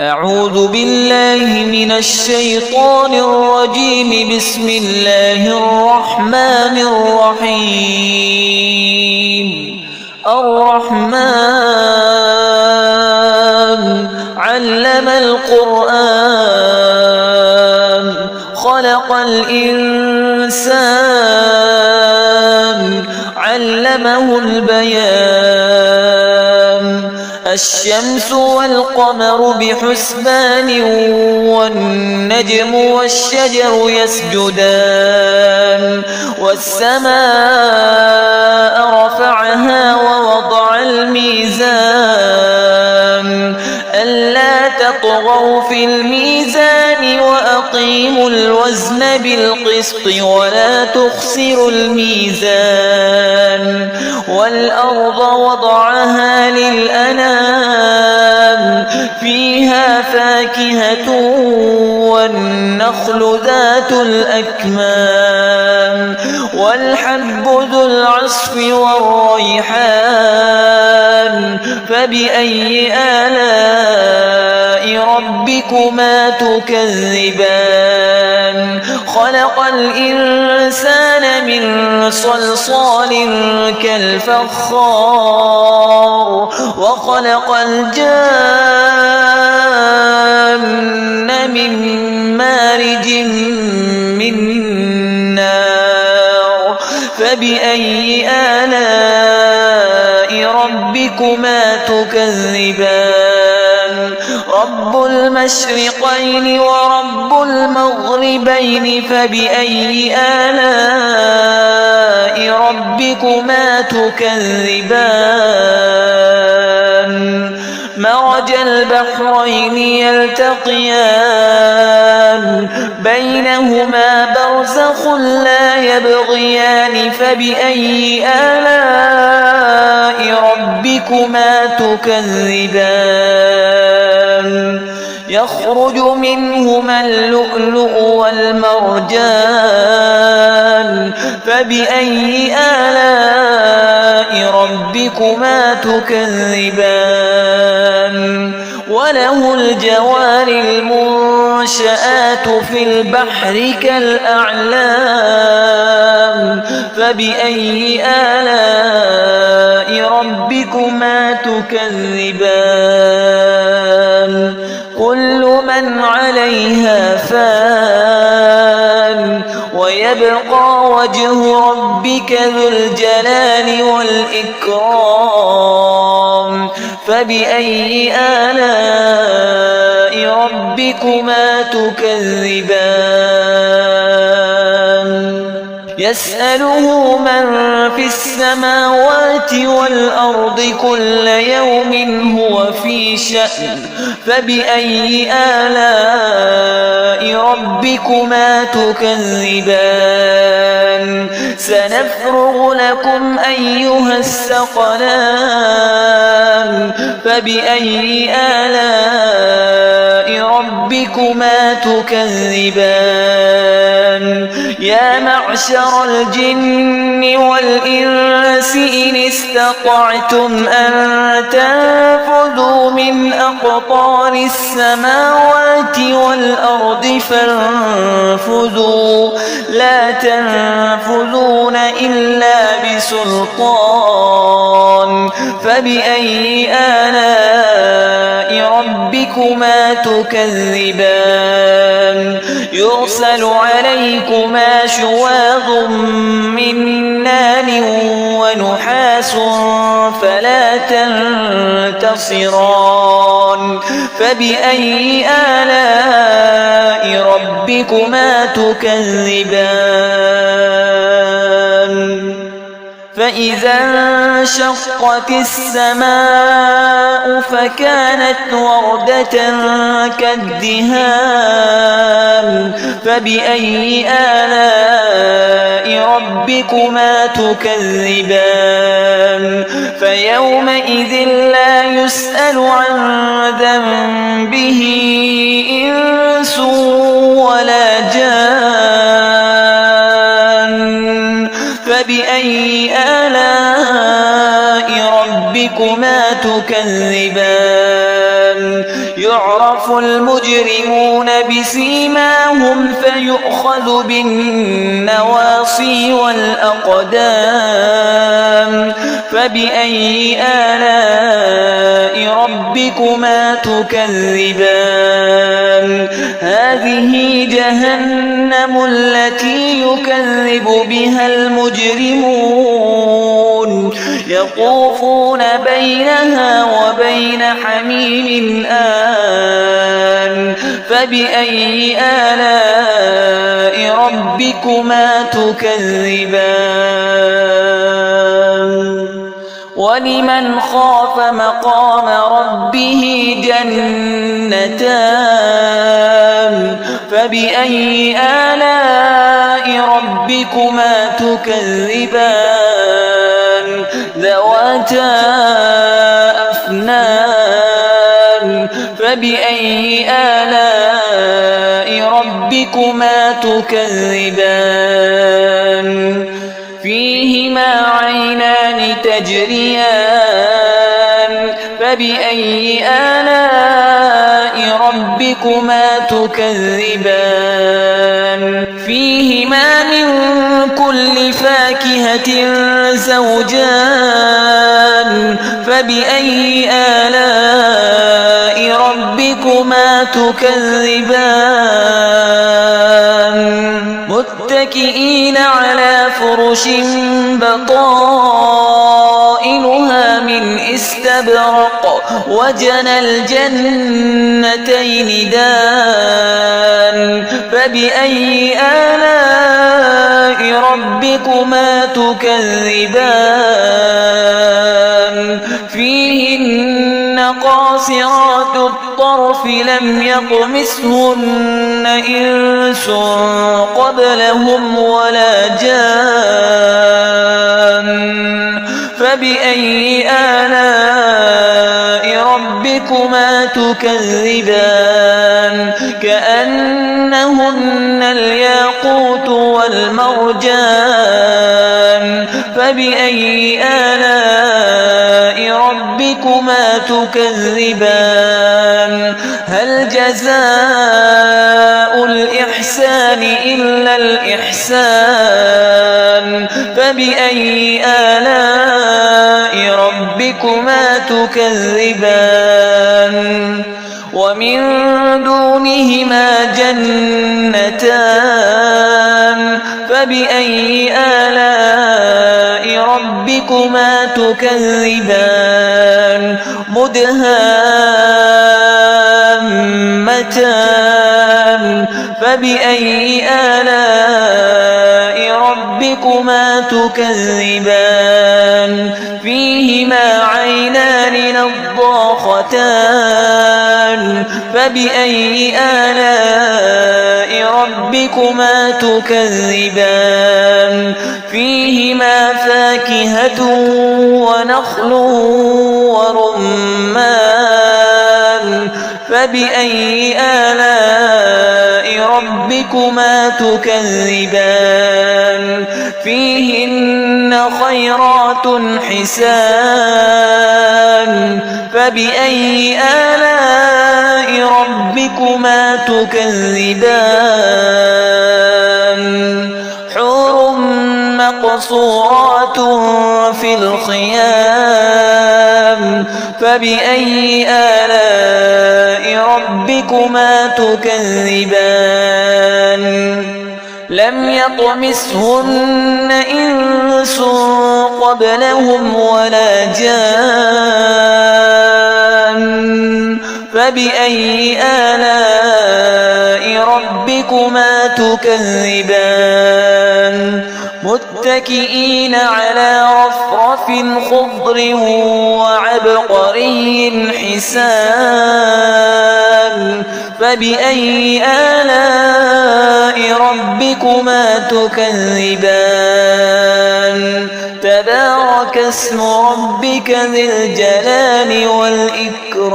أعوذ بالله من الشيطان الرجيم. بسم الله الرحمن الرحيم. الرحمن علم القرآن، خلق الإنسان، علمه البيان. الشمس والقمر بحسبان، والنجم والشجر يسجدان. والسماء رفعها ووضع الميزان، ألا تطغوا في الميزان وأقيموا الوزن بالقسط ولا تخسروا الميزان. والأرض وضعها للأنام، فيها فاكهة والنخل ذات الأكمام، والحب ذو العصف والريحان. فبأي آلاء ربكما تكذبان؟ خلق الإنسان من صلصال كالفخار، وخلق الجان من مارج من نار. فبأي آلاء ربكما تكذبان؟ رب المشرقين ورب المغربين، فبأي آلاء ربكما تكذبان؟ مرج البحرين يلتقيان، بينهما برزخ لا يبغيان. فبأي آلاء ربكما تكذبان؟ يخرج منهما اللؤلؤ والمرجان. فبأي آلاء ربكما تكذبان؟ وله الجوار المنشآت في البحر كالأعلام. فبأي آلاء ربكما تكذبان؟ كل من عليها فان، ويبقى وجه ربك ذو الجلال والإكرام. فبأي آلاء ربكما تكذبان؟ يسأله من في السماوات والأرض كل يوم هو في شأن. فبأي آلاء ربكما تكذبان؟ سنفرغ لكم أيها الثقلان. فبأي آلاء ربكما تكذبان؟ يا معشر الجن والإنس إن استطعتم أن تنفذوا من أقطار السماوات والأرض فانفذوا، لا تنفذون إلا بسلطان. فبأي آلاء ربكما تكذبان؟ يرسل عليكما شواظ من نار ونحاس فلا تنتصران. فبأي آلاء ربكما تكذبان؟ فإذا انشقت السماء فكانت وردة كالدهان. فبأي آلاء ربكما تكذبان؟ فيومئذ لا يسأل عن ذنبه إنس ولا جان. فبأي آلاء ربكما تكذبان؟ يعرف يعرف المجرمون بسيماهم فيؤخذ بالنواصي والأقدام فبأي آلاء ربكما تكذبان هذه جهنم التي يكذب بها المجرمون يطوفون بينها وبين حميم آن فبأي آلاء ربكما تكذبان ولمن خاف مقام ربه جنتان فبأي آلاء ربكما تكذبان ذواتا أفنان فبأي آلاء ربكما تكذبان فيهما عينان تجريان فبأي آلاء ربكما تكذبان فيهما من كل فاكهة زوجان فبأي آلاء ربكما تكذبان متكئين على فرش بطائنها من استبرق وجنى الجنتين دان فبأي آلاء ربكما تكذبان فيهن قاصرات الطرف لم يطمثهن إنس قبلهم ولا جان فبأي آلاء ربكما تكذبان كأنهن الياقوت والمرجان فبأي آلاء ربكما تكذبان هل جزاء الإحسان إلا الإحسان فبأي آلاء ربكما تكذبان ومن دونهما جنتان فبأي آلاء ربكما تكذبان مدهامتان فبأي آلاء ربكما تكذبان فيهما عينان نضاختان فبأي آلاء ربكما تكذبان فيهما فاكهة ونخل ورمان فبأي آلاء ربكما تكذبان فيهن خيرات حسان فبأي آلاء ربكما تكذبان حور مقصورات في الخيام فبأي آلاء ربكما تكذبان لم يطمثهن إنس قبلهم ولا جان فبأي آلاء ربكما تكذبان متكئين على رفرف خضر وعبقري حسان فبأي آلاء ربكما تكذبان تبارك اسم ربك ذي الجلال والإكرام